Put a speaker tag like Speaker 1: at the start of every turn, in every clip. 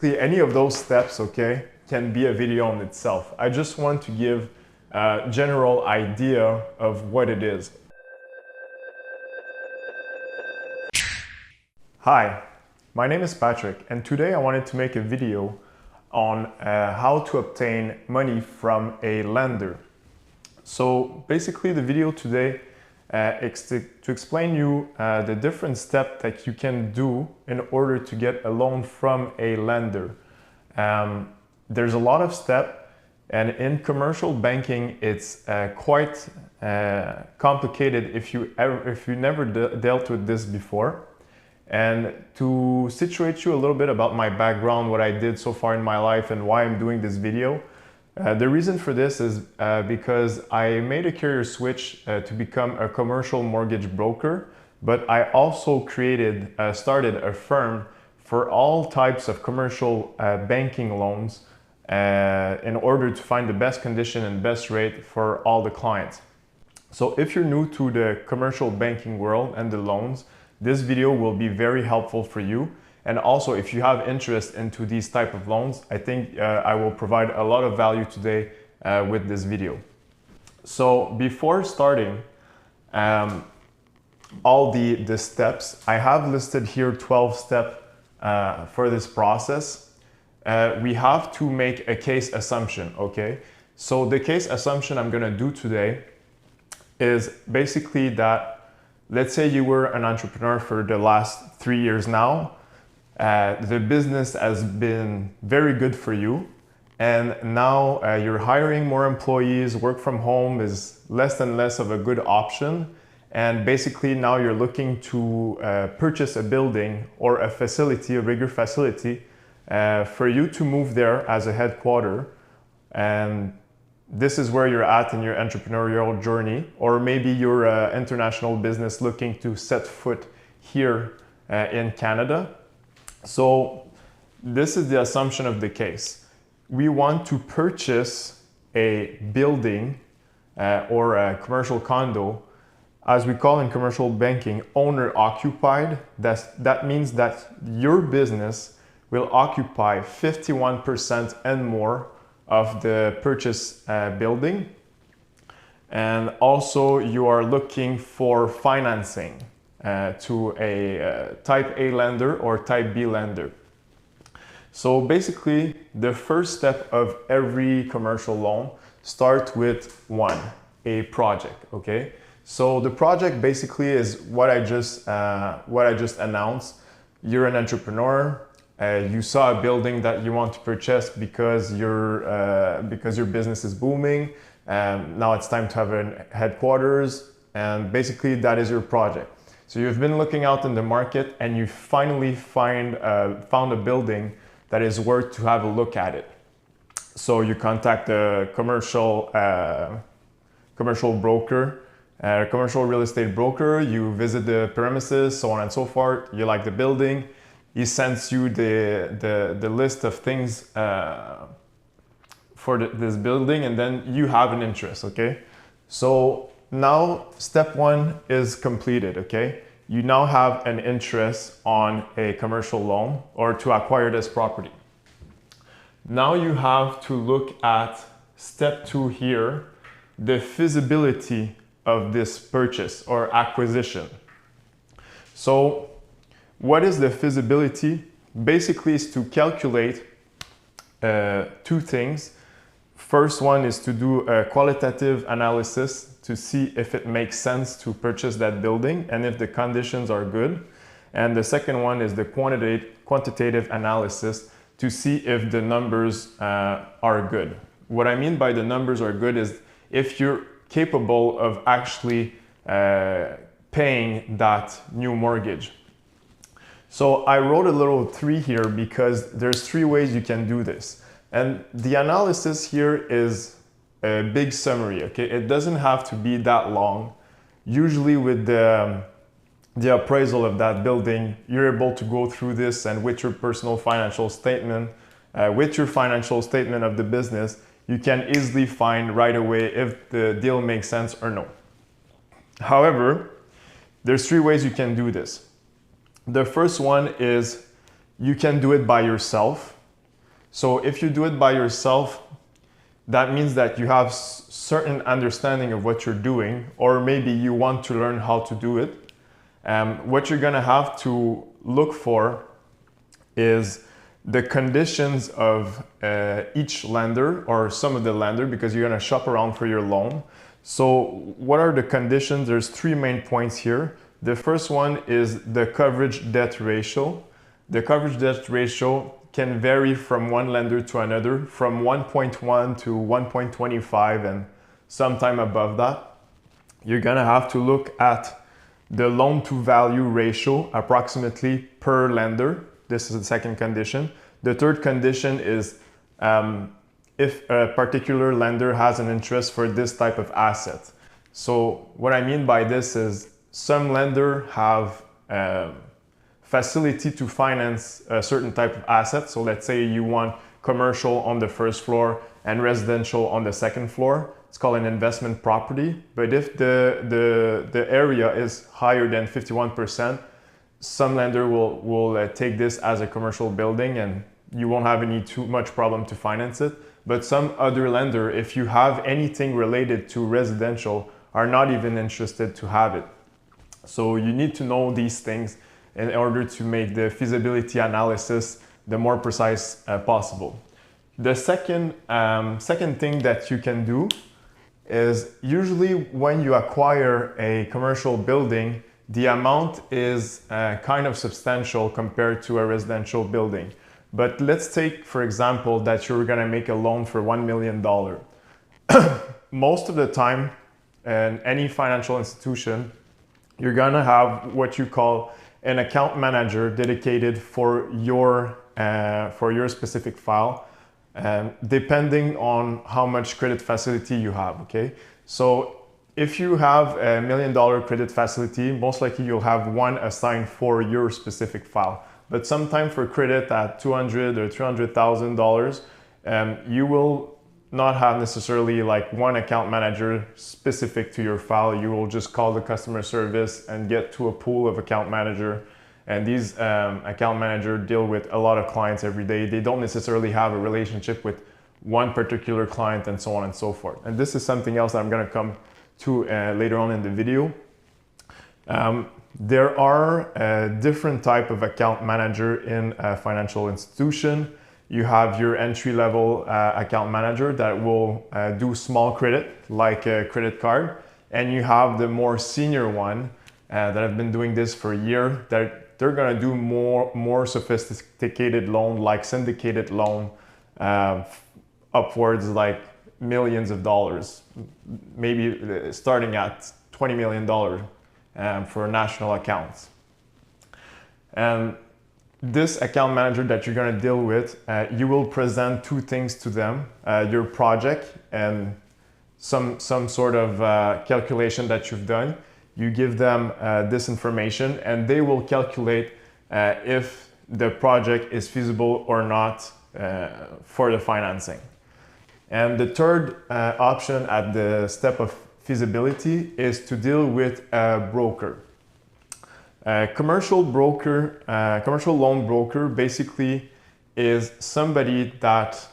Speaker 1: Any of those steps, okay, can be a video in itself. I just want to give a general idea of what it is. Hi, my name is Patrick, and today I wanted to make a video on how to obtain money from a lender. So basically the video today to explain you the different steps that you can do in order to get a loan from a lender. There's a lot of steps, and in commercial banking it's quite complicated if you never dealt with this before. And to situate you a little bit about my background, what I did so far in my life and why I'm doing this video, the reason for this is because I made a career switch to become a commercial mortgage broker, but I also started a firm for all types of commercial banking loans in order to find the best condition and best rate for all the clients. So if you're new to the commercial banking world and the loans, this video will be very helpful for you. And also, if you have interest into these type of loans, I think I will provide a lot of value today with this video. So before starting all the steps, I have listed here 12 steps for this process. We have to make a case assumption, okay? So the case assumption I'm gonna do today is basically that, let's say you were an entrepreneur for the last 3 years now. The business has been very good for you, and now you're hiring more employees. Work from home is less and less of a good option, and basically now you're looking to purchase a building or a facility, a bigger facility, for you to move there as a headquarter. And this is where you're at in your entrepreneurial journey, or maybe you're an international business looking to set foot here in Canada. So this is the assumption of the case. We want to purchase a building or a commercial condo, as we call in commercial banking, owner occupied. That means that your business will occupy 51% and more of the purchase building. And also you are looking for financing to a type A lender or type B lender. So basically the first step of every commercial loan starts with a project, okay? So the project basically is what I just announced. You're an entrepreneur. You saw a building that you want to purchase because your business is booming. Now it's time to have a headquarters, and basically that is your project. So you've been looking out in the market and you finally found a building that is worth to have a look at it. So you contact a commercial broker, commercial real estate broker. You visit the premises, so on and so forth. You like the building. He sends you the list of things for this building, and then you have an interest, okay? So now step one is completed, okay? You now have an interest on a commercial loan or to acquire this property. Now you have to look at step two here, the feasibility of this purchase or acquisition. So what is the feasibility? Basically is to calculate two things. First one is to do a qualitative analysis to see if it makes sense to purchase that building and if the conditions are good. And the second one is the quantitative analysis to see if the numbers are good. What I mean by the numbers are good is if you're capable of actually paying that new mortgage. So I wrote a little 3 here because there's 3 ways you can do this. And the analysis here is a big summary, okay? It doesn't have to be that long. Usually with the appraisal of that building, you're able to go through this, and with your personal financial statement, with your financial statement of the business, you can easily find right away if the deal makes sense or no. However, there's 3 ways you can do this. The first one is you can do it by yourself. So if you do it by yourself, that means that you have certain understanding of what you're doing, or maybe you want to learn how to do it. What you're gonna have to look for is the conditions of each lender or some of the lender, because you're gonna shop around for your loan. So what are the conditions? There's three main points here. The first one is the coverage debt ratio. The coverage debt ratio can vary from one lender to another, from 1.1 to 1.25 and sometime above that. You're gonna have to look at the loan to value ratio approximately per lender. This is the second condition. The third condition is if a particular lender has an interest for this type of asset. So what I mean by this is some lender have facility to finance a certain type of asset. So let's say you want commercial on the first floor and residential on the second floor. It's called an investment property. But if the area is higher than 51%, some lender will take this as a commercial building and you won't have any too much problem to finance it. But some other lender, if you have anything related to residential, are not even interested to have it. So you need to know these things in order to make the feasibility analysis the more precise possible. The second thing that you can do is usually when you acquire a commercial building, the amount is kind of substantial compared to a residential building. But let's take, for example, that you're gonna make a loan for $1 million. Most of the time, in any financial institution, you're gonna have what you call an account manager dedicated for your specific file, depending on how much credit facility you have, okay? So if you have $1 million credit facility, most likely you'll have one assigned for your specific file. But sometime for credit at $200,000 or $300,000, you will not have necessarily like one account manager specific to your file. You will just call the customer service and get to a pool of account manager. And these account managers deal with a lot of clients every day. They don't necessarily have a relationship with one particular client and so on and so forth. And this is something else that I'm gonna come to later on in the video. There are different type of account manager in a financial institution. You have your entry-level account manager that will do small credit, like a credit card. And you have the more senior one that have been doing this for a year, that they're gonna do more sophisticated loan, like syndicated loan, upwards like millions of dollars, maybe starting at $20 million for national accounts. And this account manager that you're going to deal with, you will present two things to them, your project and some sort of calculation that you've done. You give them this information and they will calculate if the project is feasible or not for the financing. And the third option at the step of feasibility is to deal with a broker. Commercial loan broker basically is somebody that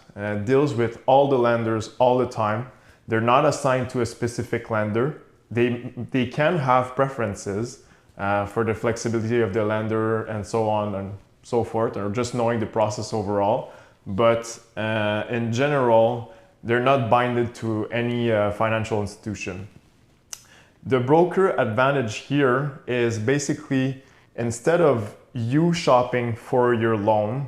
Speaker 1: deals with all the lenders all the time. They're not assigned to a specific lender. They can have preferences for the flexibility of the lender and so on and so forth, or just knowing the process overall. But in general, they're not binded to any financial institution. The broker advantage here is basically, instead of you shopping for your loan,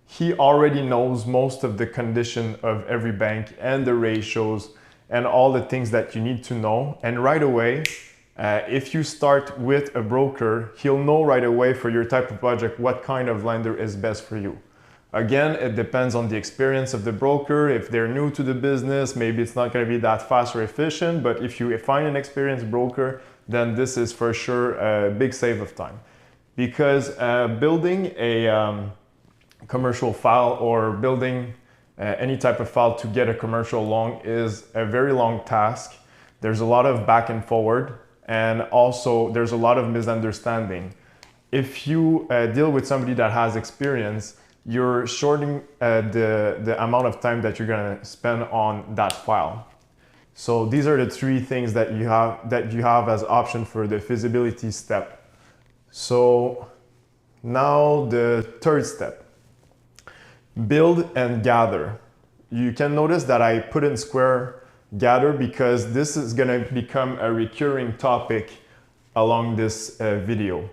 Speaker 1: he already knows most of the condition of every bank and the ratios and all the things that you need to know. And right away, if you start with a broker, he'll know right away for your type of project what kind of lender is best for you. Again, it depends on the experience of the broker. If they're new to the business, maybe it's not going to be that fast or efficient. But if you find an experienced broker, then this is for sure a big save of time. Because building a commercial file or building any type of file to get a commercial loan is a very long task. There's a lot of back and forward, and also there's a lot of misunderstanding. If you deal with somebody that has experience, you're shorting the amount of time that you're gonna spend on that file. So these are the three things that you have as option for the feasibility step. So now the third step, build and gather. You can notice that I put in square gather because this is gonna become a recurring topic along this video.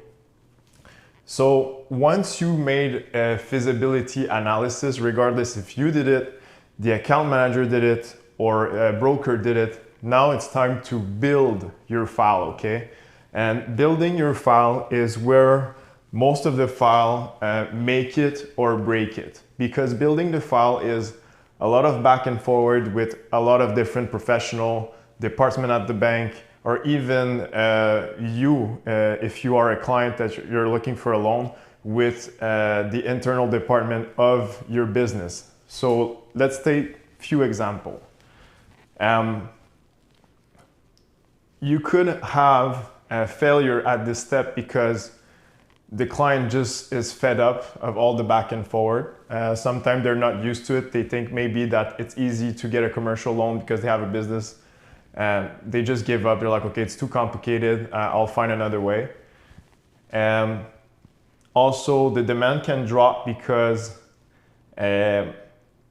Speaker 1: So once you made a feasibility analysis, regardless if you did it, the account manager did it, or a broker did it, now it's time to build your file, okay? And building your file is where most of the file make it or break it, because building the file is a lot of back and forward with a lot of different professional department at the bank, or even if you are a client that you're looking for a loan with the internal department of your business. So let's take a few examples. You could have a failure at this step because the client just is fed up of all the back and forward. Sometimes they're not used to it. They think maybe that it's easy to get a commercial loan because they have a business. And they just give up. They're like, okay, it's too complicated. I'll find another way. Also, the demand can drop because the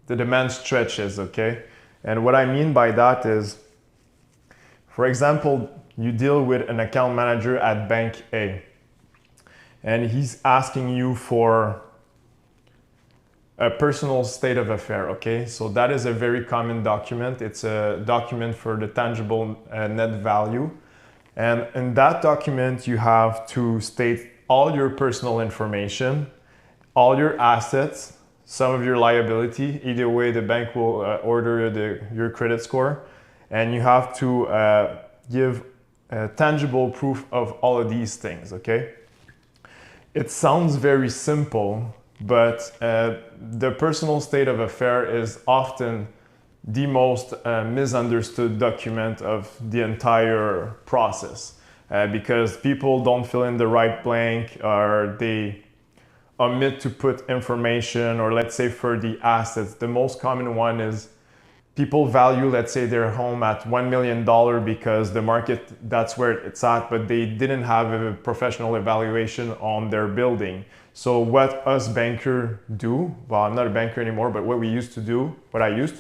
Speaker 1: demand stretches, okay? And what I mean by that is, for example, you deal with an account manager at Bank A, and he's asking you for a personal state of affair, okay? So that is a very common document. It's a document for the tangible net value. And in that document, you have to state all your personal information, all your assets, some of your liability. Either way, the bank will order your credit score. And you have to give tangible proof of all of these things, okay? It sounds very simple, but the personal state of affair is often the most misunderstood document of the entire process because people don't fill in the right blank, or they omit to put information, or let's say for the assets, the most common one is people value, let's say, their home at $1 million because the market, that's where it's at, but they didn't have a professional evaluation on their building. So what us banker do, well, I'm not a banker anymore, but what I used to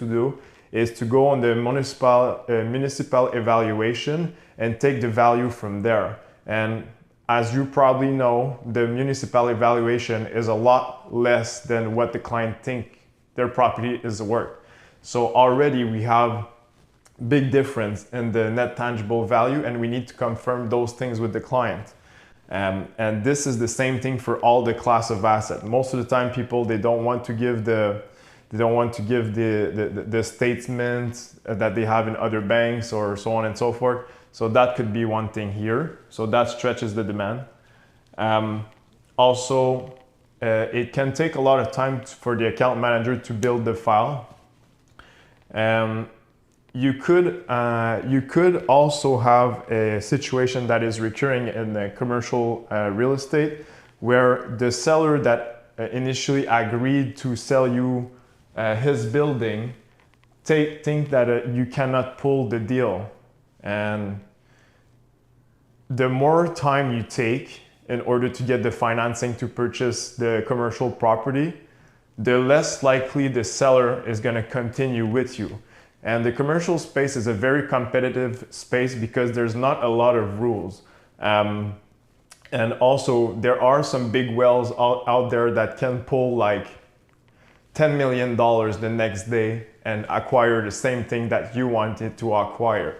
Speaker 1: do is to go on the municipal evaluation and take the value from there. And as you probably know, the municipal evaluation is a lot less than what the client think their property is worth. So already we have big difference in the net tangible value, and we need to confirm those things with the client. And this is the same thing for all the class of asset. Most of the time, people, they don't want to give the statements that they have in other banks or so on and so forth. So that could be one thing here. So that stretches the demand. Also, it can take a lot of time for the account manager to build the file. You could also have a situation that is recurring in the commercial real estate, where the seller that initially agreed to sell you his building think that you cannot pull the deal. And the more time you take in order to get the financing to purchase the commercial property, the less likely the seller is going to continue with you. And the commercial space is a very competitive space because there's not a lot of rules. And also there are some big whales out there that can pull like $10 million the next day and acquire the same thing that you wanted to acquire.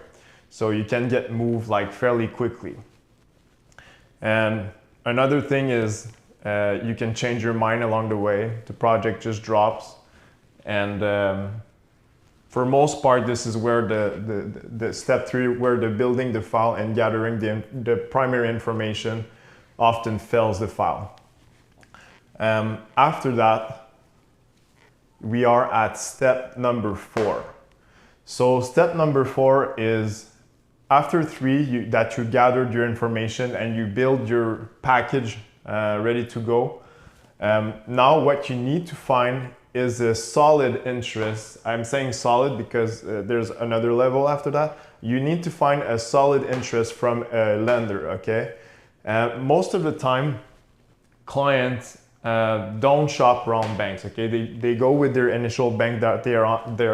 Speaker 1: So you can get moved like fairly quickly. And another thing is you can change your mind along the way. The project just drops. And for most part, this is where the step 3, where the building the file and gathering the primary information often fails the file. After that, we are at step number 4. So step number 4 is after 3 that you gathered your information and you build your package ready to go. Now what you need to find is a solid interest. I'm saying solid because there's another level after that. You need to find a solid interest from a lender, okay? Most of the time, clients don't shop around banks, okay? They go with their initial bank that they're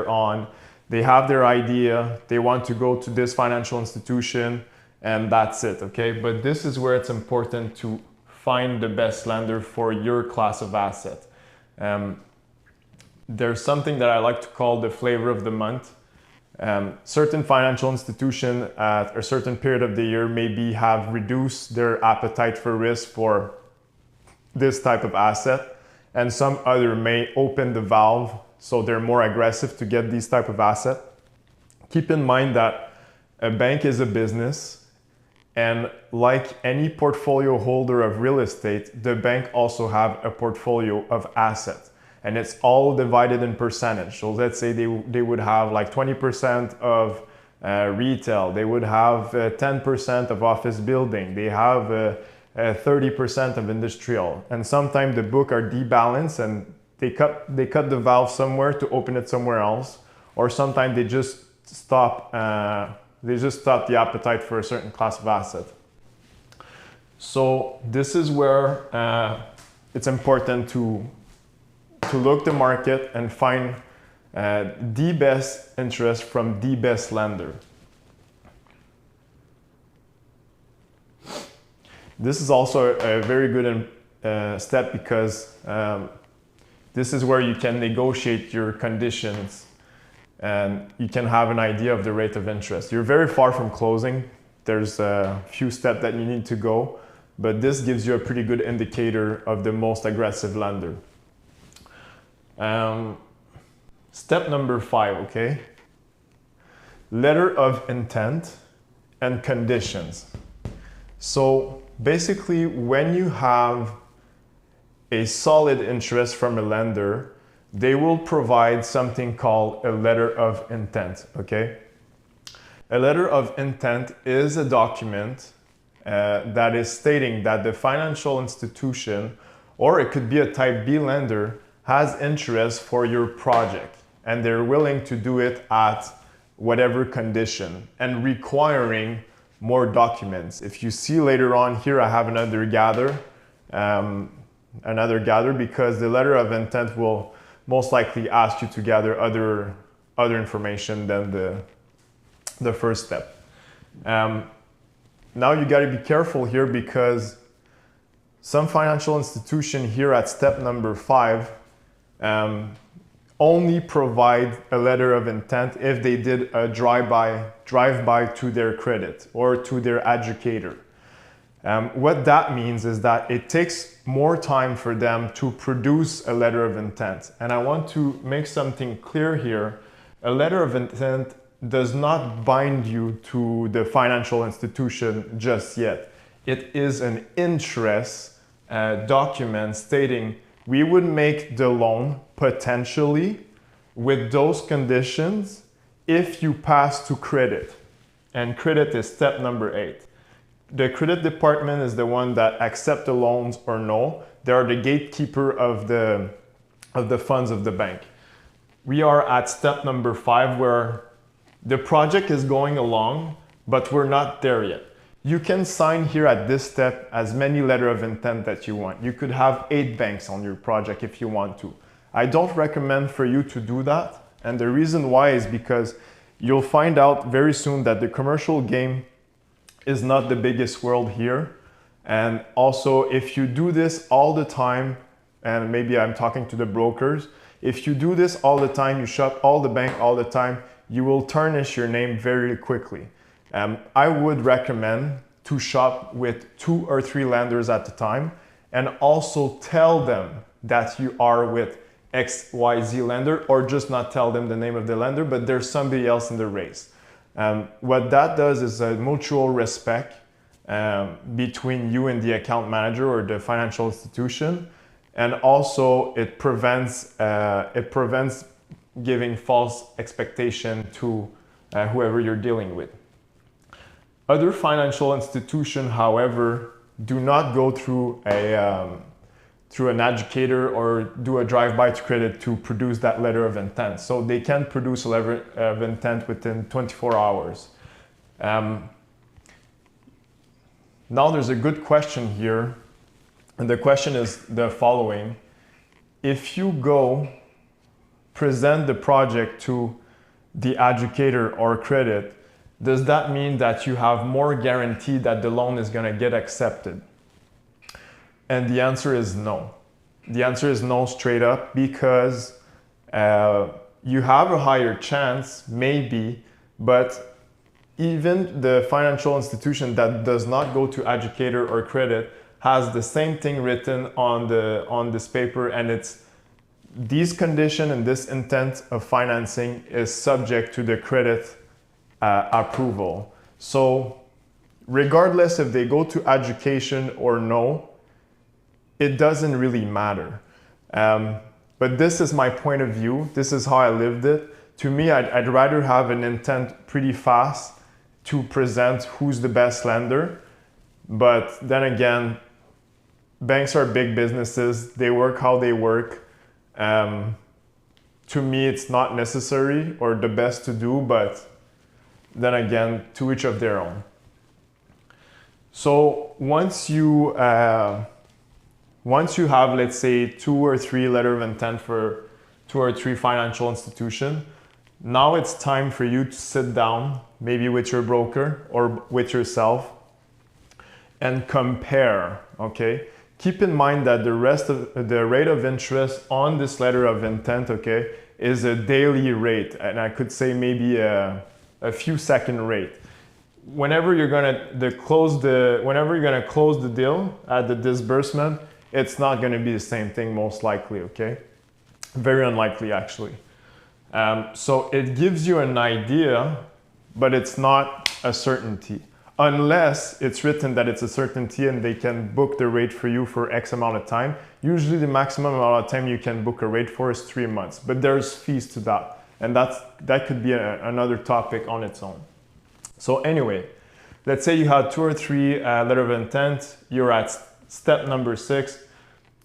Speaker 1: on. They have their idea, they want to go to this financial institution, and that's it, okay? But this is where it's important to find the best lender for your class of asset. There's something that I like to call the flavor of the month. Certain financial institutions at a certain period of the year maybe have reduced their appetite for risk for this type of asset, and some other may open the valve so they're more aggressive to get these type of asset. Keep in mind that a bank is a business, and like any portfolio holder of real estate, the bank also have a portfolio of assets, and it's all divided in percentage. So let's say they would have like 20% of retail, they would have 10% of office building, they have 30% of industrial, and sometimes the book are debalanced and they cut the valve somewhere to open it somewhere else, or sometimes they just stop the appetite for a certain class of asset. So this is where it's important to look the market and find the best interest from the best lender. This is also a very good step because this is where you can negotiate your conditions and you can have an idea of the rate of interest. You're very far from closing. There's a few steps that you need to go, but this gives you a pretty good indicator of the most aggressive lender. Step number 5, okay? Letter of intent and conditions. So basically, when you have a solid interest from a lender, they will provide something called a letter of intent, okay? A letter of intent is a document that is stating that the financial institution, or it could be a type B lender, has interest for your project, and they're willing to do it at whatever condition and requiring more documents. If you see later on here, I have another gather because the letter of intent will most likely ask you to gather other information than the first step. Now you got to be careful here because some financial institution here at step number 5 only provide a letter of intent if they did a drive-by to their credit or to their educator. What that means is that it takes more time for them to produce a letter of intent. And I want to make something clear here. A letter of intent does not bind you to the financial institution just yet. It is an interest document stating we would make the loan potentially with those conditions if you pass to credit. And credit is step number 8. The credit department is the one that accepts the loans or no. They are the gatekeeper of the funds of the bank. We are at step number 5 where the project is going along, but we're not there yet. You can sign here at this step as many letter of intent that you want. You could have 8 banks on your project if you want to. I don't recommend for you to do that. And the reason why is because you'll find out very soon that the commercial game is not the biggest world here. And also, if you do this all the time, and maybe I'm talking to the brokers, if you do this all the time, you shop all the bank all the time, you will tarnish your name very quickly. I would recommend to shop with 2 or 3 lenders at a time, and also tell them that you are with XYZ lender, or just not tell them the name of the lender, but there's somebody else in the race. What that does is a mutual respect between you and the account manager or the financial institution, and also it prevents giving false expectation to whoever you're dealing with. Other financial institutions, however, do not go through through an educator or do a drive-by to credit to produce that letter of intent. So they can produce a letter of intent within 24 hours. Now there's a good question here, and the question is the following. If you go present the project to the educator or credit, does that mean that you have more guarantee that the loan is going to get accepted? And the answer is no. The answer is no straight up, because you have a higher chance, maybe, but even the financial institution that does not go to educator or credit has the same thing written on this paper, and it's these conditions and this intent of financing is subject to the credit approval. So regardless if they go to education or no, it doesn't really matter. But this is my point of view. This is how I lived it. To me, I'd rather have an intent pretty fast to present who's the best lender. But then again, banks are big businesses. They work how they work. To me, it's not necessary or the best to do, but then again, to each of their own. So once you have, let's say, 2 or 3 letter of intent for 2 or 3 financial institutions, now it's time for you to sit down, maybe with your broker or with yourself, and compare, okay? Keep in mind that the rate of interest on this letter of intent, okay, is a daily rate, and I could say maybe a few second rate. Whenever you're gonna close the deal at the disbursement, it's not gonna be the same thing most likely, okay? Very unlikely actually. So it gives you an idea, but it's not a certainty. Unless it's written that it's a certainty and they can book the rate for you for X amount of time. Usually the maximum amount of time you can book a rate for is 3 months, but there's fees to that. And that could be another topic on its own. So anyway, let's say you had 2 or 3 letter of intent, you're at step number 6.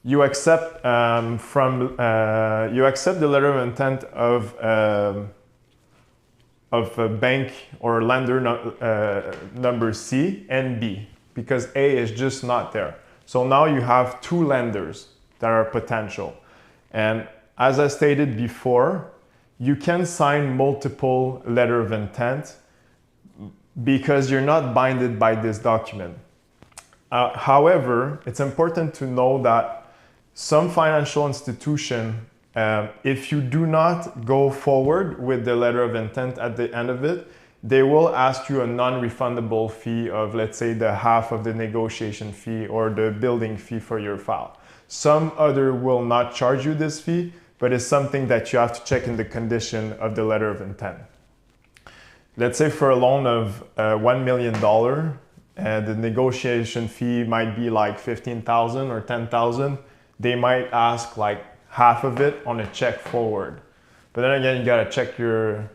Speaker 1: You accept you accept the letter of intent of a bank or lender number C and B, because A is just not there. So now you have 2 lenders that are potential. And as I stated before, you can sign multiple letter of intent because you're not binded by this document. However, it's important to know that some financial institution, if you do not go forward with the letter of intent at the end of it, they will ask you a non-refundable fee of, let's say, the half of the negotiation fee or the building fee for your file. Some other will not charge you this fee, but it's something that you have to check in the condition of the letter of intent. Let's say for a loan of $1 million, the negotiation fee might be like $15,000 or $10,000. They might ask like half of it on a check forward. But then again, you gotta check your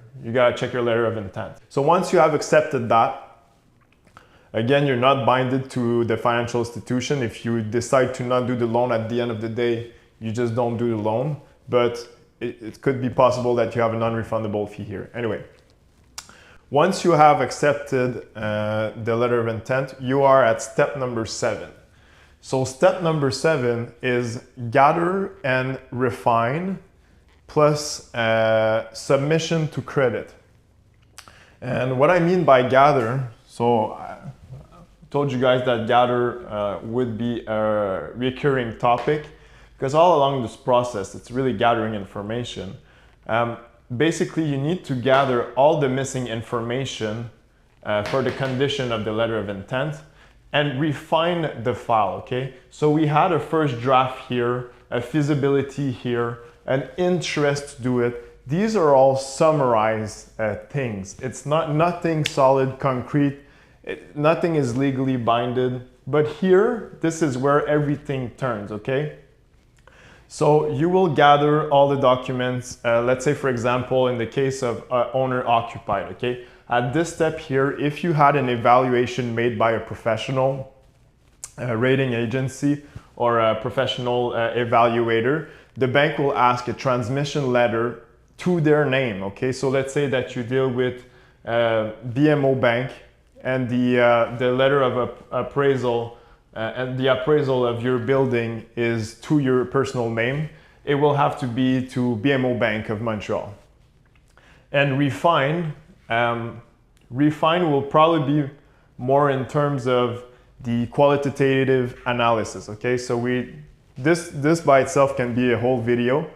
Speaker 1: letter of intent. So once you have accepted that, again, you're not binded to the financial institution. If you decide to not do the loan at the end of the day, you just don't do the loan. But it could be possible that you have a non-refundable fee here. Anyway, once you have accepted the letter of intent, you are at step number 7. So step number 7 is gather and refine plus submission to credit. And what I mean by gather, so I told you guys that gather would be a recurring topic, because all along this process, it's really gathering information. Basically, you need to gather all the missing information for the condition of the letter of intent and refine the file, okay? So we had a first draft here, a feasibility here, an interest to do it. These are all summarized things. It's nothing solid, concrete. Nothing is legally binded. But here, this is where everything turns, okay? So you will gather all the documents. Let's say, for example, in the case of owner-occupied, okay? At this step here, if you had an evaluation made by a professional rating agency or a professional evaluator, the bank will ask a transmission letter to their name. Okay, so let's say that you deal with BMO Bank, and the letter of appraisal and the appraisal of your building is to your personal name. It will have to be to BMO Bank of Montreal. And refine will probably be more in terms of the qualitative analysis. Okay, so this by itself can be a whole video.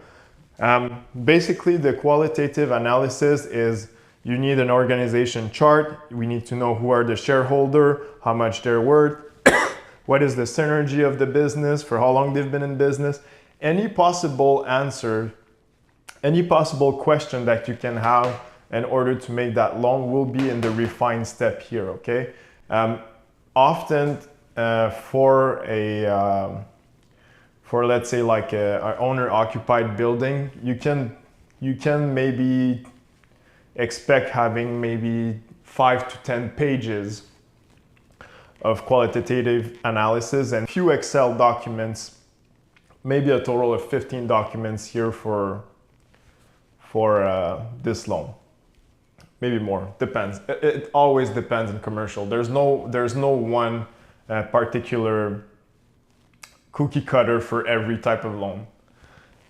Speaker 1: Basically, the qualitative analysis is you need an organization chart. We need to know who are the shareholder, how much they're worth, what is the synergy of the business, for how long they've been in business. Any possible answer, any possible question that you can have in order to make that loan will be in the refine step here, okay? Often for let's say like an owner-occupied building, you can maybe expect having maybe 5 to 10 pages of qualitative analysis and few Excel documents, maybe a total of 15 documents here for this loan. Maybe more, depends. It always depends in commercial. There's no one particular cookie cutter for every type of loan.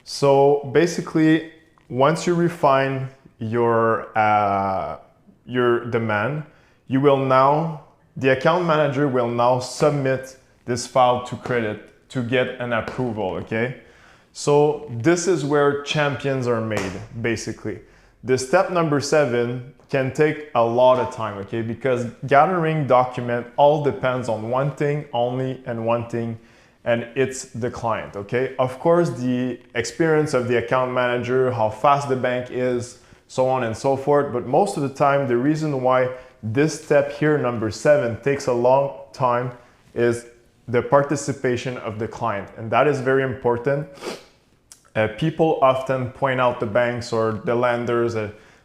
Speaker 1: So basically, once you refine your demand, the account manager will now submit this file to credit to get an approval, okay? So this is where champions are made, basically. The step number 7 can take a lot of time, okay? Because gathering document all depends on one thing only and one thing, and it's the client, okay? Of course, the experience of the account manager, how fast the bank is, so on and so forth. But most of the time, the reason why this step here, number 7, takes a long time is the participation of the client. And that is very important. People often point out the banks or the lenders,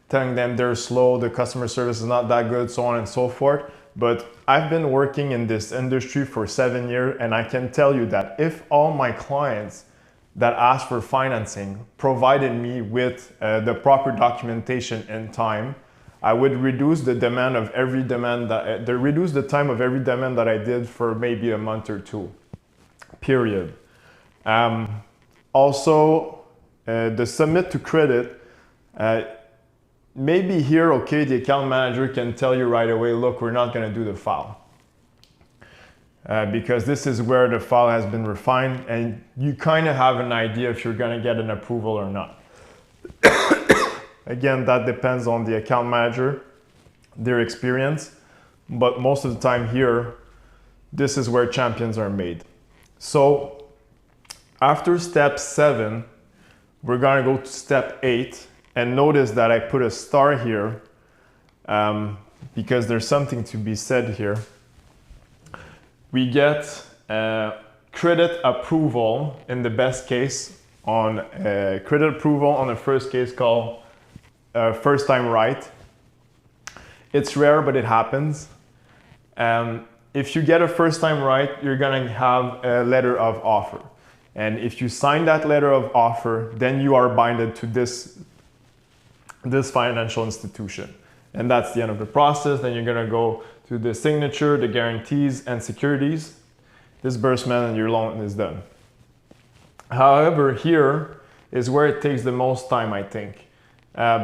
Speaker 1: telling them they're slow, the customer service is not that good, so on and so forth. But I've been working in this industry for 7 years, and I can tell you that if all my clients that asked for financing provided me with the proper documentation and time, I would reduce the demand of every demand reduce the time of every demand that I did for maybe a month or 2, period. Also, the submit to credit, maybe here, okay, the account manager can tell you right away, look, we're not gonna do the file. Because this is where the file has been refined and you kind of have an idea if you're gonna get an approval or not. Again, that depends on the account manager, their experience, but most of the time here, this is where champions are made. So after step 7, we're gonna go to step 8, and notice that I put a star here because there's something to be said here. We get credit approval in the best case on credit approval on the first case called first time right. It's rare, but it happens. If you get a first time right, you're gonna have a letter of offer. And if you sign that letter of offer, then you are binded to this financial institution. And that's the end of the process. Then you're gonna go to the signature, the guarantees and securities, disbursement, and your loan is done. However, here is where it takes the most time, I think.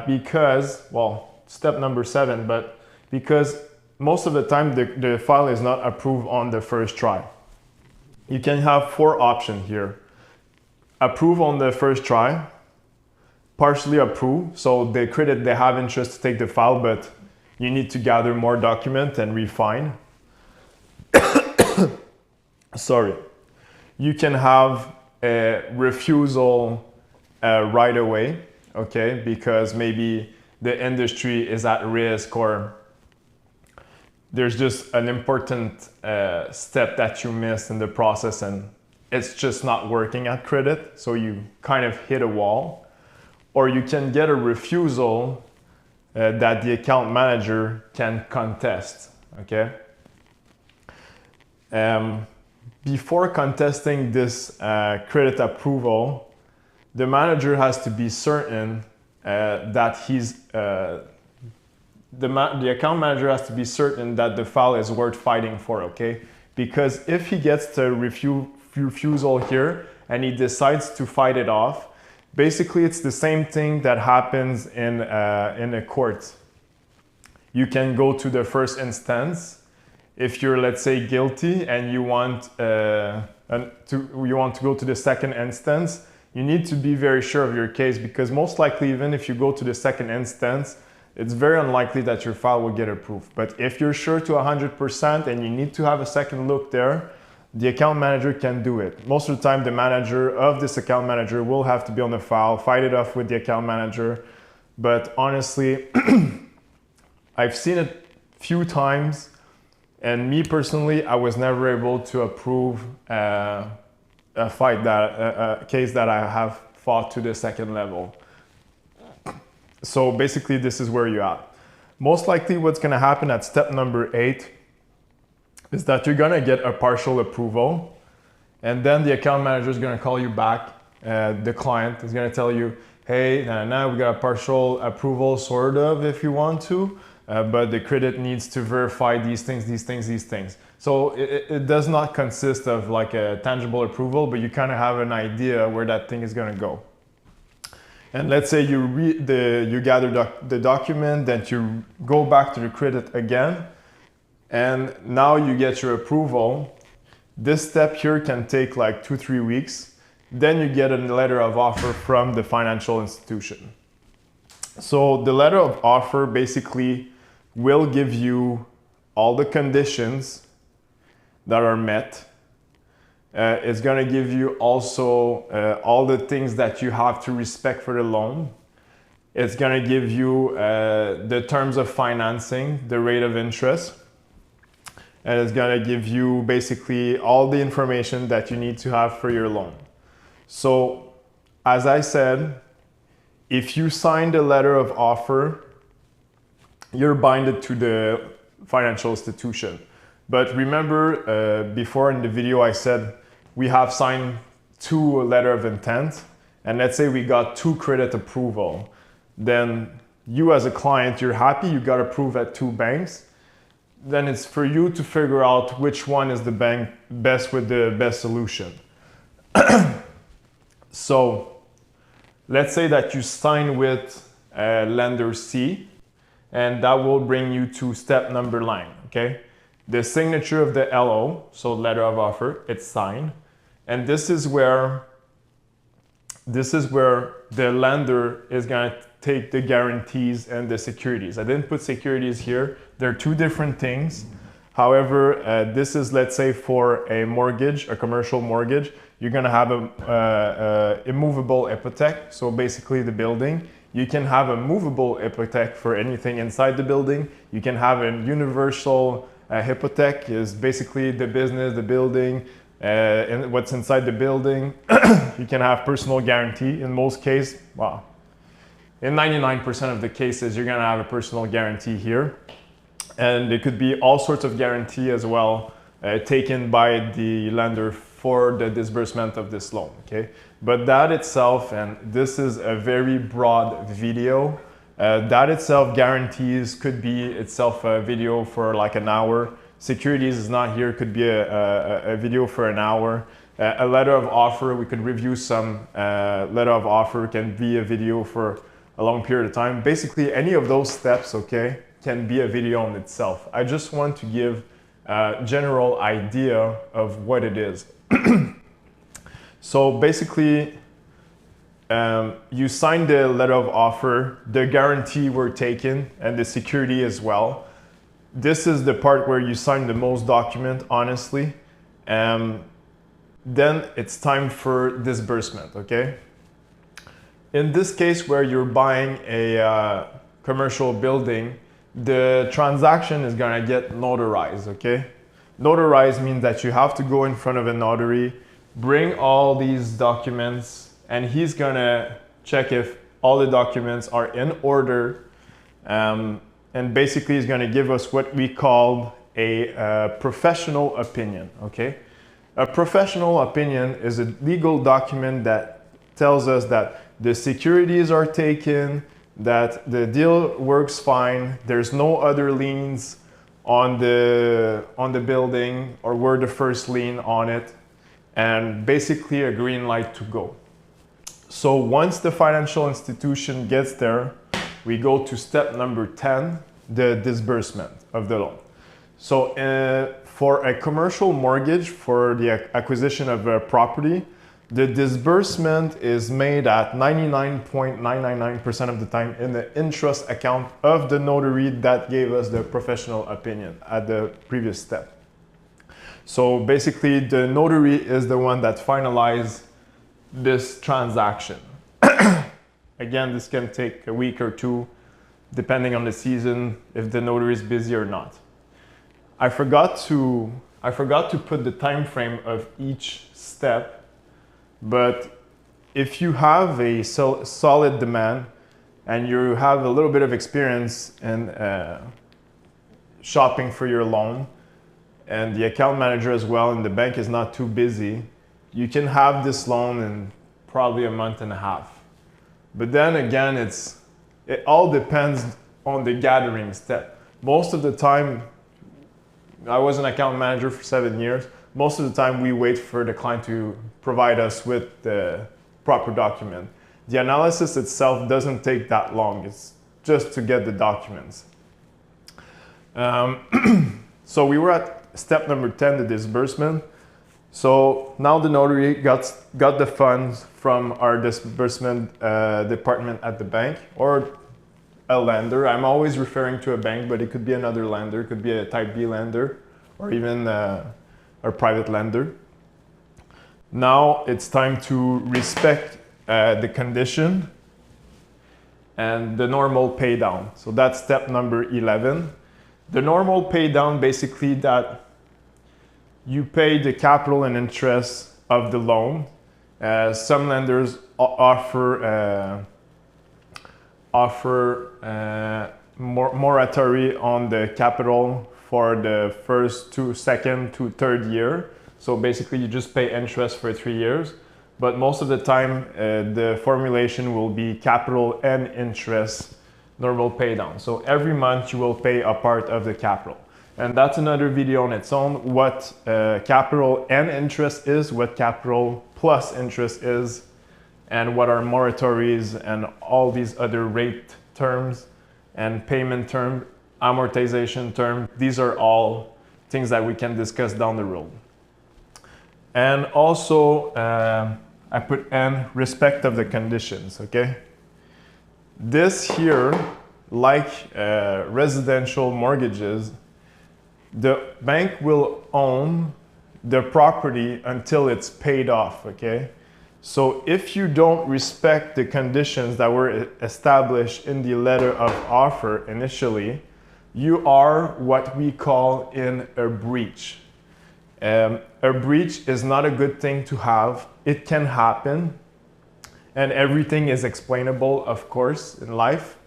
Speaker 1: Because, well, step number 7, but because most of the time the file is not approved on the first try. You can have 4 options here. Approve on the first try, partially approve, so they have interest to take the file, but you need to gather more document and refine. Sorry. You can have a refusal right away, okay, because maybe the industry is at risk or there's just an important step that you missed in the process and it's just not working at credit, so you kind of hit a wall. Or you can get a refusal that the account manager can contest, okay? before contesting this credit approval, the manager has to be certain that the account manager has to be certain that the file is worth fighting for, okay? Because if he gets the refusal here and he decides to fight it off, basically it's the same thing that happens in a court. You can go to the first instance if you're, let's say, guilty and you want to go to the second instance. You need to be very sure of your case, because most likely, even if you go to the second instance, it's very unlikely that your file will get approved. But if you're sure to 100% and you need to have a second look there, the account manager can do it. Most of the time, the manager of this account manager will have to be on the file, fight it off with the account manager. But honestly, I've seen it few times, and me personally, I was never able to approve a case that I have fought to the second level. So basically, this is where you're at. Most likely what's gonna happen at step number 8 is that you're gonna get a partial approval, and then the account manager is gonna call you back. The client is gonna tell you, hey, now we got a partial approval, sort of, if you want to, but the credit needs to verify these things. So it does not consist of like a tangible approval, but you kind of have an idea where that thing is gonna go. And let's say you gather the document, then you go back to the credit again, and now you get your approval. This step here can take like 2-3 weeks. Then you get a letter of offer from the financial institution. So the letter of offer basically will give you all the conditions that are met. It's going to give you also all the things that you have to respect for the loan. It's going to give you the terms of financing, the rate of interest. And it's going to give you basically all the information that you need to have for your loan. So, as I said, if you sign the letter of offer, you're binded to the financial institution. But remember, before in the video I said we have signed 2 letters of intent, and let's say we got 2 credit approval. Then you as a client, you're happy, you got approved at 2 banks. Then it's for you to figure out which one is the bank best with the best solution. So let's say that you sign with lender C, and that will bring you to step number 9, okay? The signature of the LO, so letter of offer, it's signed. And this is where the lender is gonna take the guarantees and the securities. I didn't put securities here. They're 2 different things. However, this is, let's say, for a mortgage, a commercial mortgage, you're gonna have a immovable hypothec, so basically the building. You can have a movable hypothec for anything inside the building. You can have a universal hypothec, is basically the business, the building, and what's inside the building. You can have personal guarantee in most cases. Wow. In 99% of the cases, you're gonna have a personal guarantee here. And it could be all sorts of guarantee as well, taken by the lender for the disbursement of this loan, okay? But that itself, and this is a very broad video, that itself guarantees could be itself a video for like an hour. Securities is not here, could be a video for an hour. A letter of offer, we could review some letter of offer, can be a video for a long period of time. Basically, any of those steps, okay, can be a video in itself. I just want to give a general idea of what it is. So basically, you sign the letter of offer, the guarantee were taken, and the security as well. This is the part where you sign the most document, honestly. Then it's time for disbursement, okay? In this case where you're buying a commercial building, the transaction is gonna get notarized, okay? Notarized means that you have to go in front of a notary, bring all these documents, and he's gonna check if all the documents are in order. And basically he's gonna give us what we call a professional opinion, okay? A professional opinion is a legal document that tells us that the securities are taken, that the deal works fine, there's no other liens on the building, or we're the first lien on it, and basically a green light to go. So once the financial institution gets there, we go to step number 10, the disbursement of the loan. So for a commercial mortgage, for the acquisition of a property, the disbursement is made at 99.999% of the time in the interest account of the notary that gave us the professional opinion at the previous step. So basically, the notary is the one that finalizes this transaction. Again, this can take a week or two, depending on the season, if the notary is busy or not. I forgot to put the time frame of each step. But if you have a solid demand and you have a little bit of experience in shopping for your loan, and the account manager as well, and the bank is not too busy, you can have this loan in probably a month and a half. But then again, it all depends on the gathering step. Most of the time, I was an account manager for 7 years. Most of the time we wait for the client to provide us with the proper document. The analysis itself doesn't take that long. It's just to get the documents. So we were at step number 10, the disbursement. So now the notary got the funds from our disbursement department at the bank, or a lender. I'm always referring to a bank, but it could be another lender. It could be a type B lender, or even or private lender. Now it's time to respect the condition and the normal pay down. So that's step number 11. The normal pay down, basically that you pay the capital and interest of the loan. Some lenders offer moratory on the capital for the second to third year. So basically you just pay interest for 3 years. But most of the time the formulation will be capital and interest normal pay down. So every month you will pay a part of the capital. And that's another video on its own, what capital and interest is, what capital plus interest is, and what are moratories and all these other rate terms and payment term, amortization term. These are all things that we can discuss down the road. And also, I put N, respect of the conditions, okay? This here, like residential mortgages, the bank will own the property until it's paid off, okay? So if you don't respect the conditions that were established in the letter of offer initially, you are what we call in a breach. A breach is not a good thing to have. It can happen, and everything is explainable, of course, in life.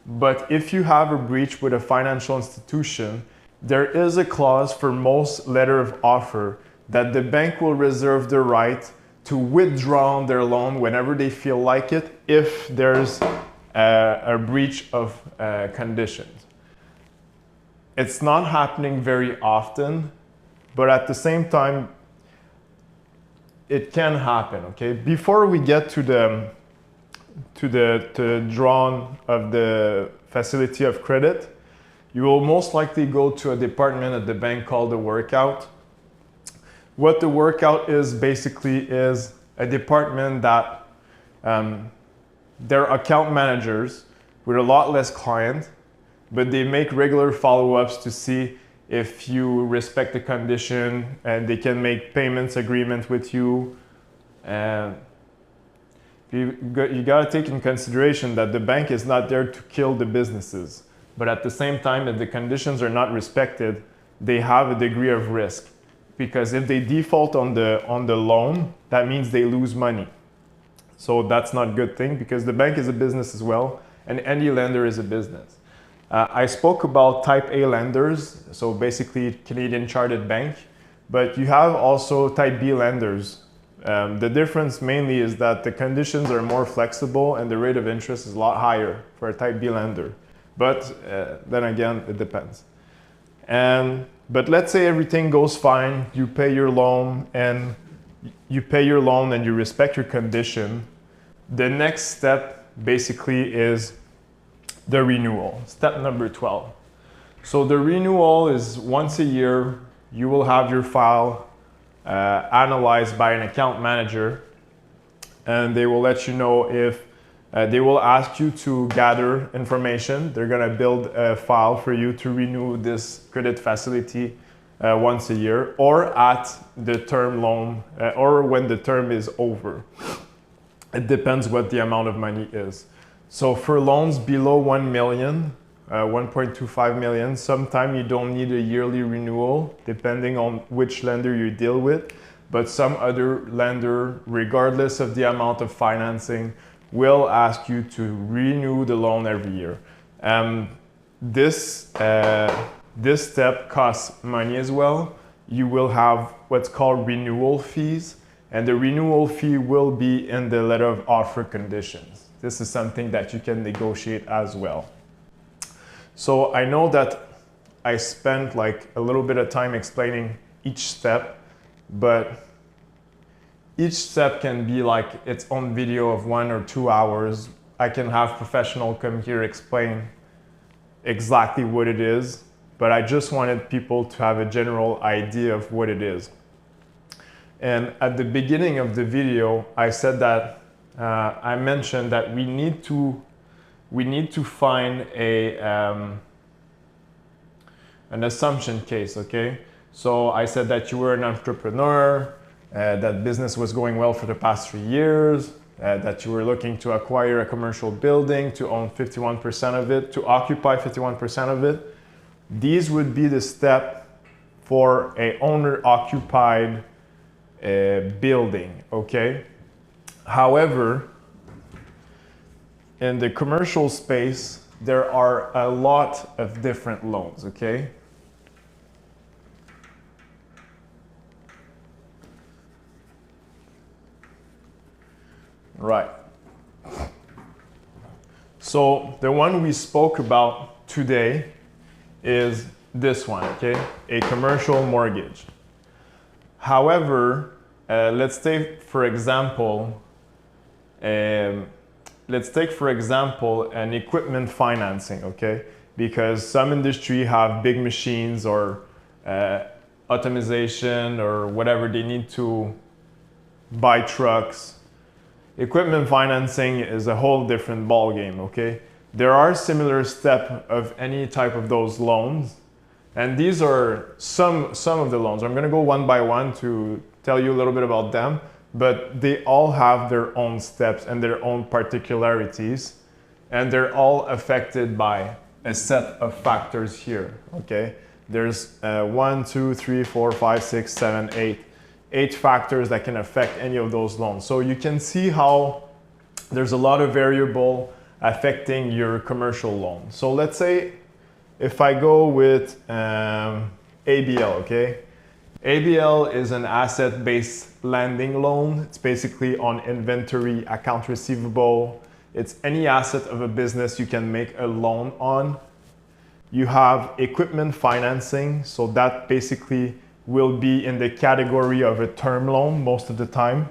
Speaker 1: But if you have a breach with a financial institution, there is a clause for most letter of offer that the bank will reserve the right to withdraw their loan whenever they feel like it if there's a breach of conditions. It's not happening very often, but at the same time, it can happen, okay? Before we get to the drawn of the facility of credit, you will most likely go to a department at the bank called the workout. What the workout is basically is a department that they're account managers with a lot less client, but they make regular follow-ups to see if you respect the condition, and they can make payments agreement with you. And you gotta take in consideration that the bank is not there to kill the businesses, but at the same time, if the conditions are not respected, they have a degree of risk. Because if they default on the loan, that means they lose money. So that's not a good thing, because the bank is a business as well, and any lender is a business. I spoke about type A lenders, so basically Canadian Chartered Bank. But you have also type B lenders. The difference mainly is that the conditions are more flexible and the rate of interest is a lot higher for a type B lender. But then again, it depends. But let's say everything goes fine, you pay your loan and you respect your condition. The next step basically is the renewal, step number 12. So the renewal is once a year, you will have your file analyzed by an account manager, and they will let you know if they will ask you to gather information. They're gonna build a file for you to renew this credit facility once a year, or at the term loan, or when the term is over. It depends what the amount of money is. So for loans below 1 million, 1.25 million, sometimes you don't need a yearly renewal depending on which lender you deal with, but some other lender, regardless of the amount of financing, will ask you to renew the loan every year. This step costs money as well. You will have what's called renewal fees, and the renewal fee will be in the letter of offer conditions. This is something that you can negotiate as well. So I know that I spent like a little bit of time explaining each step, but each step can be like its own video of 1 or 2 hours. I can have professional come here explain exactly what it is, but I just wanted people to have a general idea of what it is. And at the beginning of the video, I said that I mentioned that we need to find an assumption case, okay? So I said that you were an entrepreneur, that business was going well for the past 3 years, that you were looking to acquire a commercial building, to own 51% of it, to occupy 51% of it. These would be the step for a owner-occupied building, okay? However, in the commercial space, there are a lot of different loans, okay? Right. So the one we spoke about today is this one, okay? A commercial mortgage. However, let's take for example an equipment financing, okay? Because some industry have big machines or automation or whatever, they need to buy trucks. Equipment financing is a whole different ball game, okay? There are similar steps of any type of those loans, and these are some of the loans. I'm gonna go one by one to tell you a little bit about them, but they all have their own steps and their own particularities, and they're all affected by a set of factors here, okay? There's 1, 2, 3, 4, 5, 6, 7, 8 factors that can affect any of those loans. So you can see how there's a lot of variable affecting your commercial loan. So let's say if I go with ABL, okay? ABL is an asset-based lending loan. It's basically on inventory, account receivable. It's any asset of a business you can make a loan on. You have equipment financing, so that basically will be in the category of a term loan most of the time.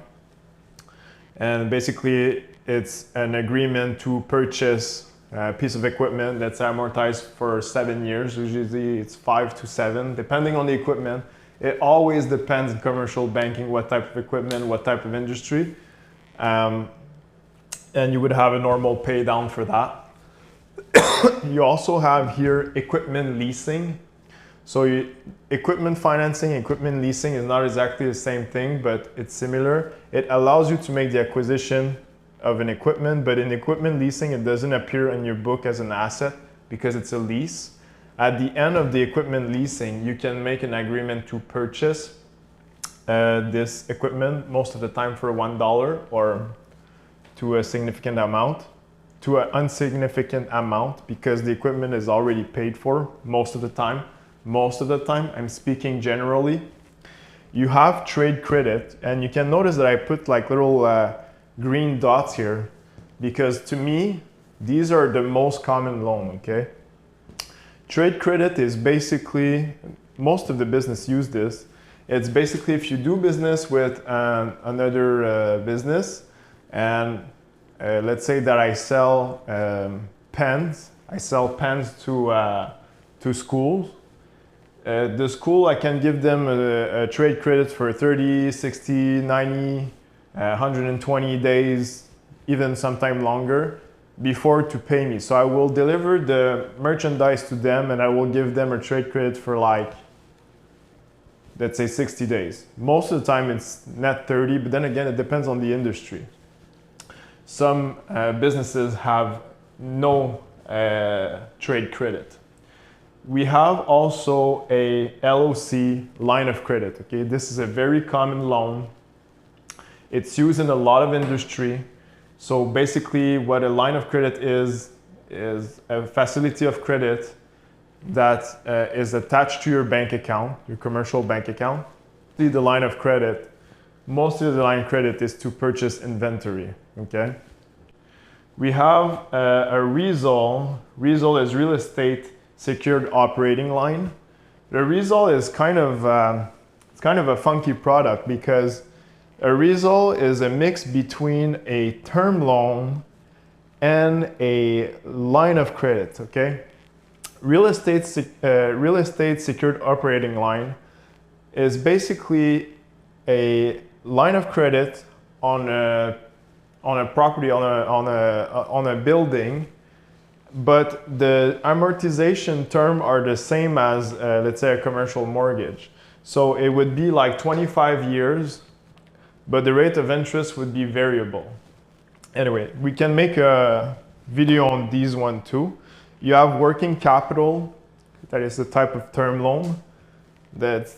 Speaker 1: And basically it's an agreement to purchase a piece of equipment that's amortized for 7 years. Usually it's 5 to 7, depending on the equipment. It always depends in commercial banking, what type of equipment, what type of industry. And you would have a normal pay down for that. You also have here equipment leasing. So equipment financing, equipment leasing is not exactly the same thing, but it's similar. It allows you to make the acquisition of an equipment, but in equipment leasing, it doesn't appear in your book as an asset because it's a lease. At the end of the equipment leasing, you can make an agreement to purchase this equipment, most of the time for $1 or to a significant amount, to an insignificant amount, because the equipment is already paid for most of the time. Most of the time, I'm speaking generally. You have trade credit, and you can notice that I put like little green dots here because to me, these are the most common loan, okay? Trade credit is basically, most of the business use this. It's basically if you do business with another business, and let's say that I sell pens. I sell pens to schools. The school, I can give them a trade credit for 30, 60, 90, 120 days, even sometime longer, before to pay me. So I will deliver the merchandise to them and I will give them a trade credit for like, let's say 60 days. Most of the time it's net 30, but then again, it depends on the industry. Some businesses have no trade credit. We have also a LOC, line of credit. Okay, this is a very common loan. It's used in a lot of industry. So basically what a line of credit is a facility of credit that is attached to your bank account, your commercial bank account. The line of credit, most of the line of credit is to purchase inventory, okay? We have a RESOL. RESOL is real estate secured operating line. The RESOL is kind of a funky product because a RESOL is a mix between a term loan and a line of credit, okay? Real estate secured operating line is basically a line of credit on a property, on a building, but the amortization term are the same as, let's say, a commercial mortgage. So it would be like 25 years, but the rate of interest would be variable. Anyway, we can make a video on these one too. You have working capital, that is a type of term loan that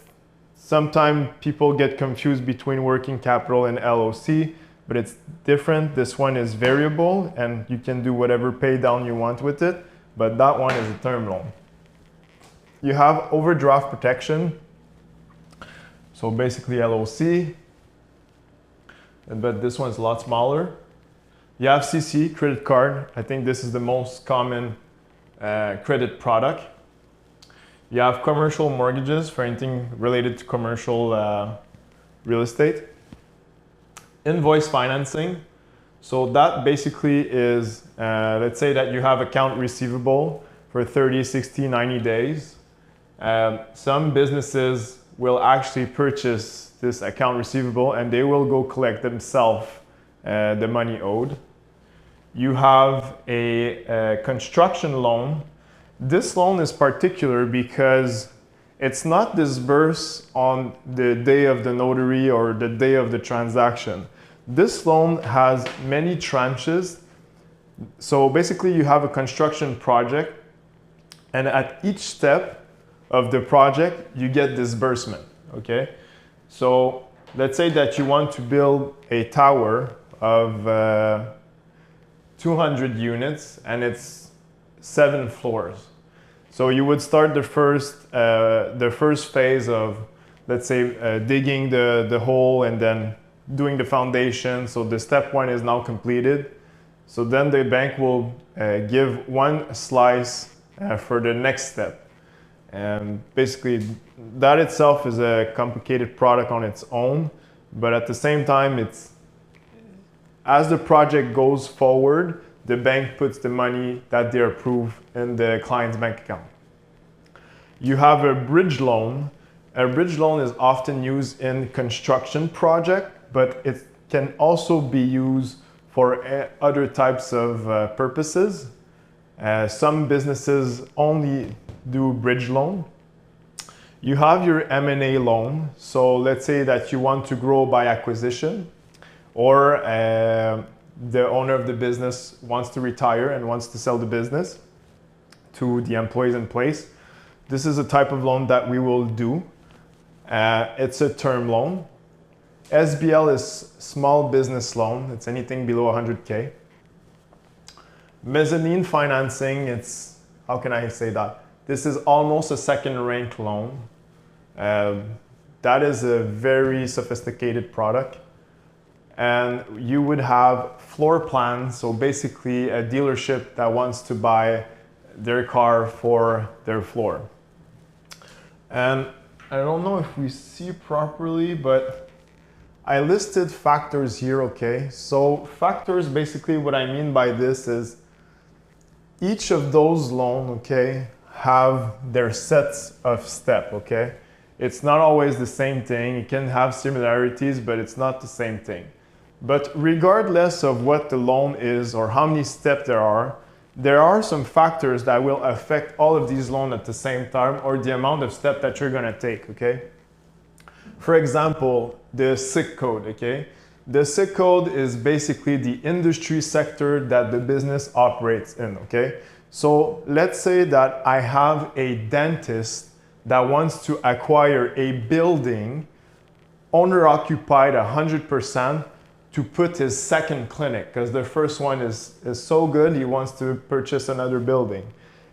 Speaker 1: sometimes people get confused between working capital and LOC, but it's different. This one is variable and you can do whatever pay down you want with it, but that one is a term loan. You have overdraft protection, so basically LOC, but this one's a lot smaller. You have CC, credit card. I think this is the most common credit product. You have commercial mortgages for anything related to commercial real estate. Invoice financing. So that basically is, let's say that you have account receivable for 30, 60, 90 days. Some businesses will actually purchase this account receivable and they will go collect themselves the money owed. You have a construction loan. This loan is particular because it's not disbursed on the day of the notary or the day of the transaction. This loan has many tranches. So basically you have a construction project and at each step of the project you get disbursement, okay? So let's say that you want to build a tower of 200 units and it's 7 floors. So you would start the first phase of, let's say, digging the hole and then doing the foundation. So the step 1 is now completed. So then the bank will give one slice for the next step. And basically that itself is a complicated product on its own, but at the same time, as the project goes forward, the bank puts the money that they approve in the client's bank account. You have a bridge loan. A bridge loan is often used in construction project, but it can also be used for other types of purposes. Some businesses only do bridge loan. You have your M&A loan. So let's say that you want to grow by acquisition, or the owner of the business wants to retire and wants to sell the business to the employees in place. This is a type of loan that we will do. It's a term loan. SBL is small business loan. It's anything below 100K. Mezzanine financing, how can I say that? This is almost a second rank loan. that is a very sophisticated product. And you would have floor plans, so basically a dealership that wants to buy their car for their floor. And I don't know if we see properly, but I listed factors here, okay? So factors, basically what I mean by this is each of those loans, okay, have their sets of steps, okay? It's not always the same thing. It can have similarities, but it's not the same thing. But regardless of what the loan is or how many steps there are some factors that will affect all of these loans at the same time, or the amount of steps that you're gonna take, okay? For example, the SIC code, okay? The SIC code is basically the industry sector that the business operates in, okay? So let's say that I have a dentist that wants to acquire a building, owner occupied 100%, to put his second clinic, because the first one is so good, he wants to purchase another building.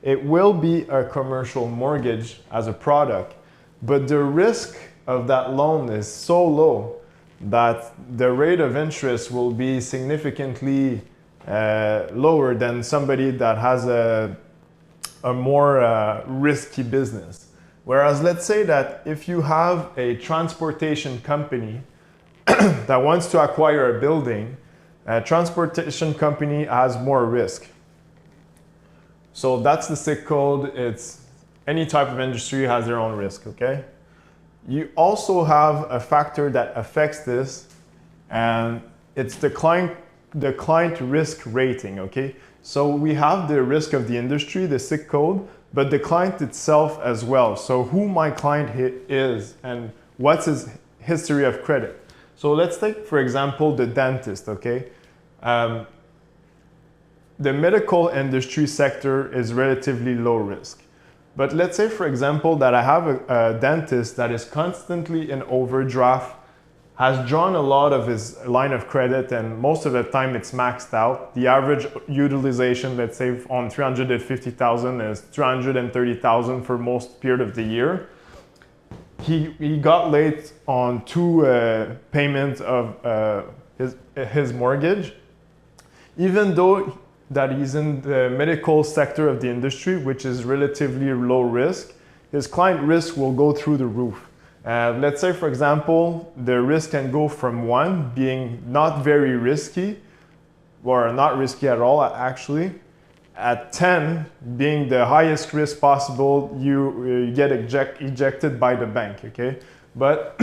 Speaker 1: It will be a commercial mortgage as a product, but the risk of that loan is so low that the rate of interest will be significantly lower than somebody that has a more risky business. Whereas let's say that if you have a transportation company that wants to acquire a building, a transportation company has more risk. So that's the SIC code. It's any type of industry has their own risk, okay? You also have a factor that affects this, and it's the client risk rating, okay? So we have the risk of the industry, the SIC code, but the client itself as well. So who my client is and what's his history of credit. So let's take, for example, the dentist, okay? The medical industry sector is relatively low risk. But let's say, for example, that I have a dentist that is constantly in overdraft, has drawn a lot of his line of credit, and most of the time it's maxed out. The average utilization, let's say on 350,000 is 330,000 for most period of the year. He got late on 2 payments of his mortgage. Even though that he's in the medical sector of the industry, which is relatively low risk, his client risk will go through the roof. Let's say, for example, the risk can go from 1 being not very risky, or not risky at all actually, at 10 being the highest risk possible, you get ejected by the bank, okay? But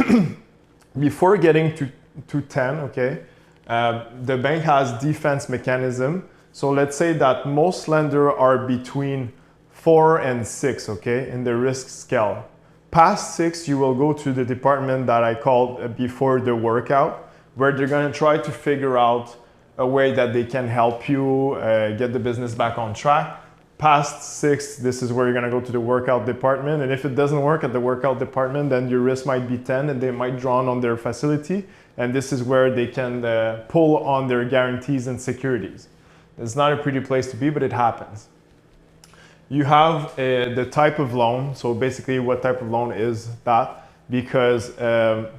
Speaker 1: before getting to 10, okay, the bank has defense mechanism. So let's say that most lenders are between 4 and 6, okay, in the risk scale. Past 6, you will go to the department that I called before the workout, where they're gonna try to figure out a way that they can help you get the business back on track. Past 6, this is where you're gonna go to the workout department. And if it doesn't work at the workout department, then your risk might be 10 and they might draw on their facility. And this is where they can pull on their guarantees and securities. It's not a pretty place to be, but it happens. You have the type of loan. So basically what type of loan is that? Because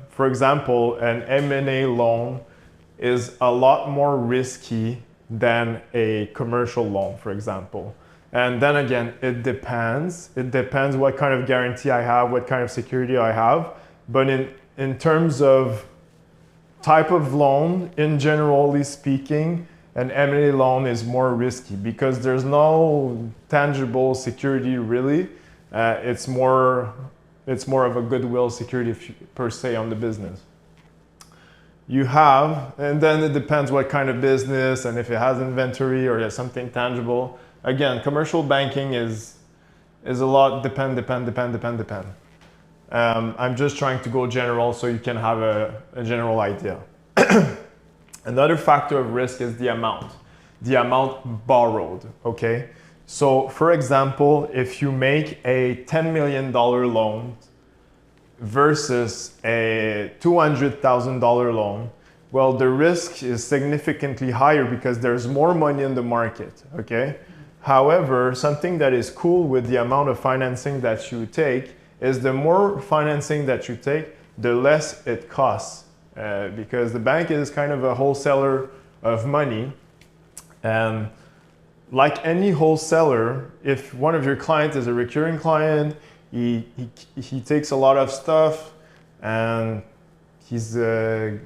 Speaker 1: for example, an M&A loan is a lot more risky than a commercial loan, for example. And then again, it depends. It depends what kind of guarantee I have, what kind of security I have. But in terms of type of loan, in generally speaking, an M&A loan is more risky because there's no tangible security really. It's more of a goodwill security per se on the business. You have, and then it depends what kind of business and if it has inventory or has something tangible. Again, commercial banking is a lot depend. I'm just trying to go general so you can have a general idea. Another factor of risk is the amount borrowed, okay? So for example, if you make a $10 million loan versus a $200,000 loan, well, the risk is significantly higher because there's more money in the market, okay? However, something that is cool with the amount of financing that you take is the more financing that you take, the less it costs, because the bank is kind of a wholesaler of money. And like any wholesaler, if one of your clients is a recurring client, he takes a lot of stuff and he's a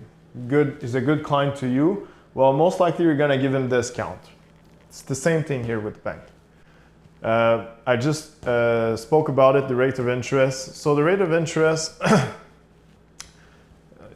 Speaker 1: good client to you, well, most likely you're gonna give him discount. It's the same thing here with the bank. I just spoke about it, the rate of interest. So the rate of interest,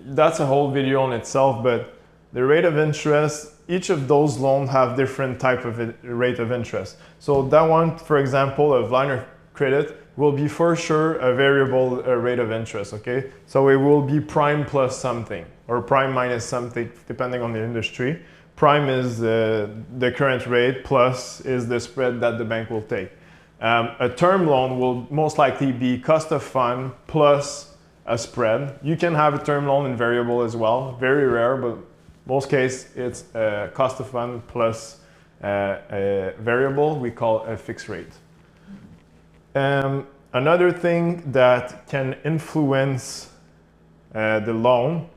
Speaker 1: that's a whole video on itself, but the rate of interest, each of those loans have different type of rate of interest. So that one, for example, of line of credit will be for sure a variable rate of interest, okay? So it will be prime plus something or prime minus something, depending on the industry. Prime is the current rate, plus is the spread that the bank will take. A term loan will most likely be cost of fund plus a spread. You can have a term loan in variable as well, very rare, but most cases it's cost of fund plus a variable we call a fixed rate. Another thing that can influence the loan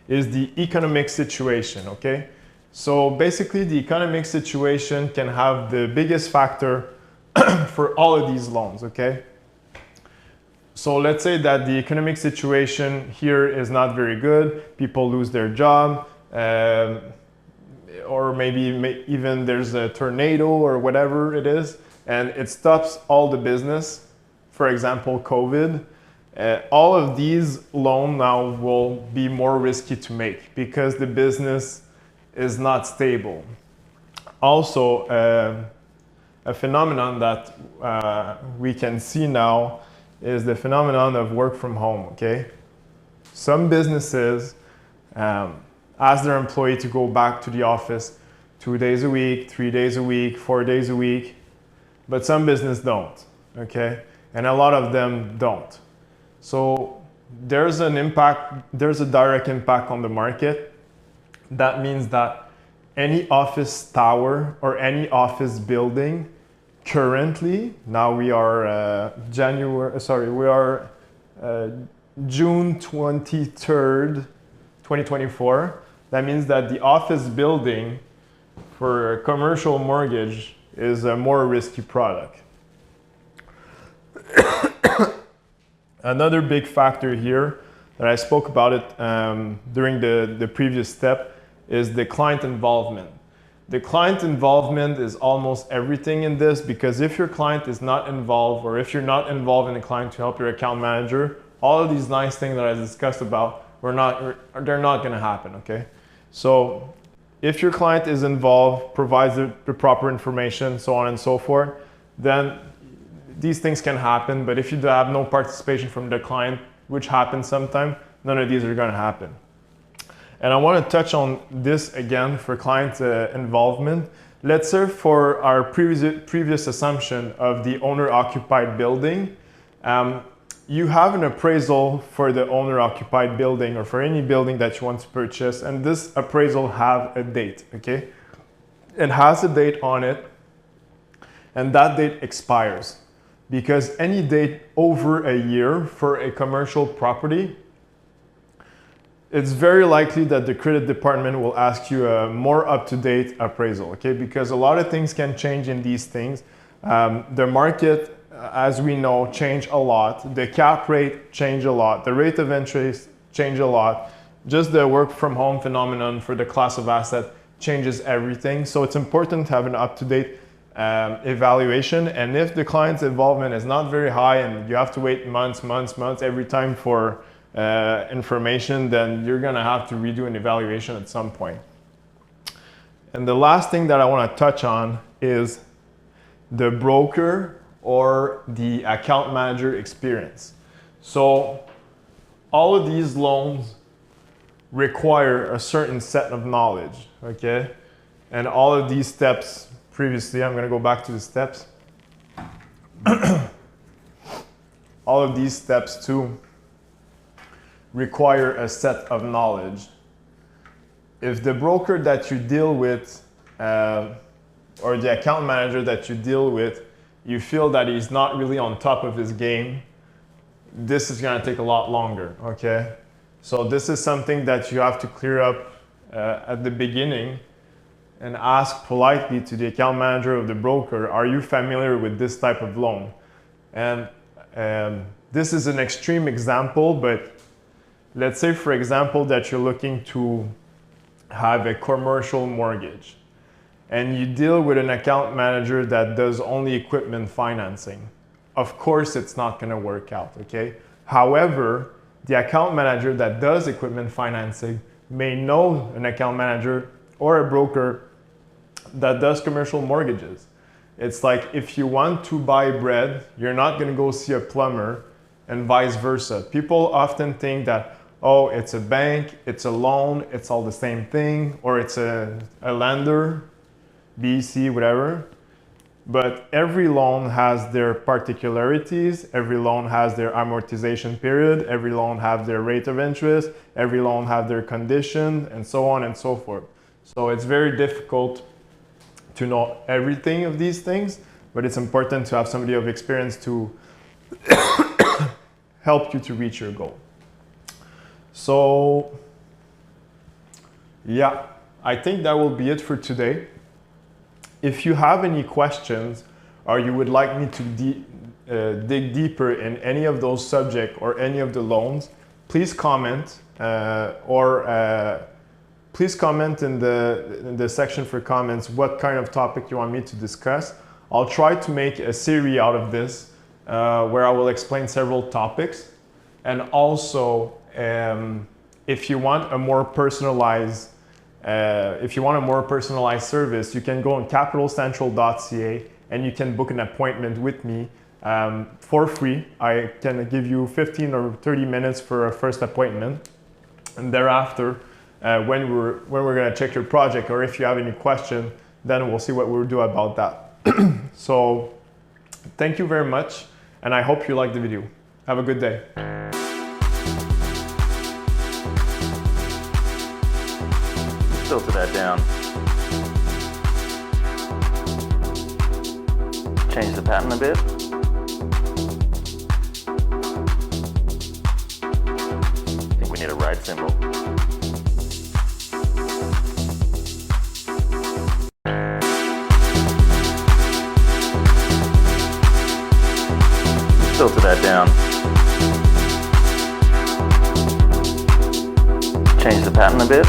Speaker 1: is the economic situation, okay? So basically the economic situation can have the biggest factor for all of these loans, okay? So let's say that the economic situation here is not very good, people lose their job, or maybe even there's a tornado or whatever it is, and it stops all the business, for example, COVID. All of these loans now will be more risky to make because the business is not stable. Also, a phenomenon that we can see now is the phenomenon of work from home, okay? Some businesses ask their employee to go back to the office 2 days a week, 3 days a week, 4 days a week, but some business don't, okay? And a lot of them don't. So there's an impact, there's a direct impact on the market. That means that any office tower or any office building currently, now we are June 23rd, 2024. That means that the office building for a commercial mortgage is a more risky product. Another big factor here that I spoke about it during the previous step is the client involvement. The client involvement is almost everything in this, because if your client is not involved, or if you're not involved in the client to help your account manager, all of these nice things that I discussed about, they're not gonna happen, okay? So if your client is involved, provides the proper information, so on and so forth, then these things can happen. But if you have no participation from the client, which happens sometimes, none of these are gonna happen. And I want to touch on this again for client involvement. Let's say for our previous assumption of the owner-occupied building, you have an appraisal for the owner-occupied building or for any building that you want to purchase, and this appraisal have a date, okay? It has a date on it, and that date expires, because any date over a year for a commercial property, it's very likely that the credit department will ask you a more up-to-date appraisal, okay? Because a lot of things can change in these things. The market, as we know, change a lot. The cap rate change a lot. The rate of interest change a lot. Just the work from home phenomenon for the class of asset changes everything. So it's important to have an up-to-date evaluation. And if the client's involvement is not very high and you have to wait months every time for information, then you're gonna have to redo an evaluation at some point. And the last thing that I want to touch on is the broker or the account manager experience. So all of these loans require a certain set of knowledge, okay? And all of these steps previously, I'm gonna go back to the steps. All of these steps too require a set of knowledge. If the broker that you deal with or the account manager that you deal with, you feel that he's not really on top of his game, this is gonna take a lot longer, okay? So this is something that you have to clear up at the beginning and ask politely to the account manager of the broker, are you familiar with this type of loan? And this is an extreme example, but let's say, for example, that you're looking to have a commercial mortgage and you deal with an account manager that does only equipment financing. Of course, it's not gonna work out, okay? However, the account manager that does equipment financing may know an account manager or a broker that does commercial mortgages. It's like if you want to buy bread, you're not gonna go see a plumber and vice versa. People often think that, oh, it's a bank, it's a loan, it's all the same thing, or it's a lender, BC, whatever. But every loan has their particularities, every loan has their amortization period, every loan has their rate of interest, every loan has their condition, and so on and so forth. So it's very difficult to know everything of these things, but it's important to have somebody of experience to help you to reach your goal. So yeah, I think that will be it for today. If you have any questions or you would like me to dig deeper in any of those subjects or any of the loans, please comment please comment in the section for comments what kind of topic you want me to discuss. I'll try to make a series out of this where I will explain several topics. And also, if you want a more personalized service, you can go on capitalcentral.ca and you can book an appointment with me for free. I can give you 15 or 30 minutes for a first appointment. And thereafter, when we're gonna check your project, or if you have any question, then we'll see what we'll do about that. So thank you very much, and I hope you liked the video. Have a good day.
Speaker 2: Filter that down. Change the pattern a bit. I think we need a right symbol. Filter that down. Change the pattern a bit.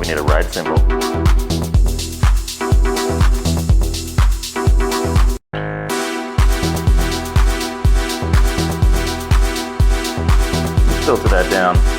Speaker 2: Need a right symbol. Filter that down.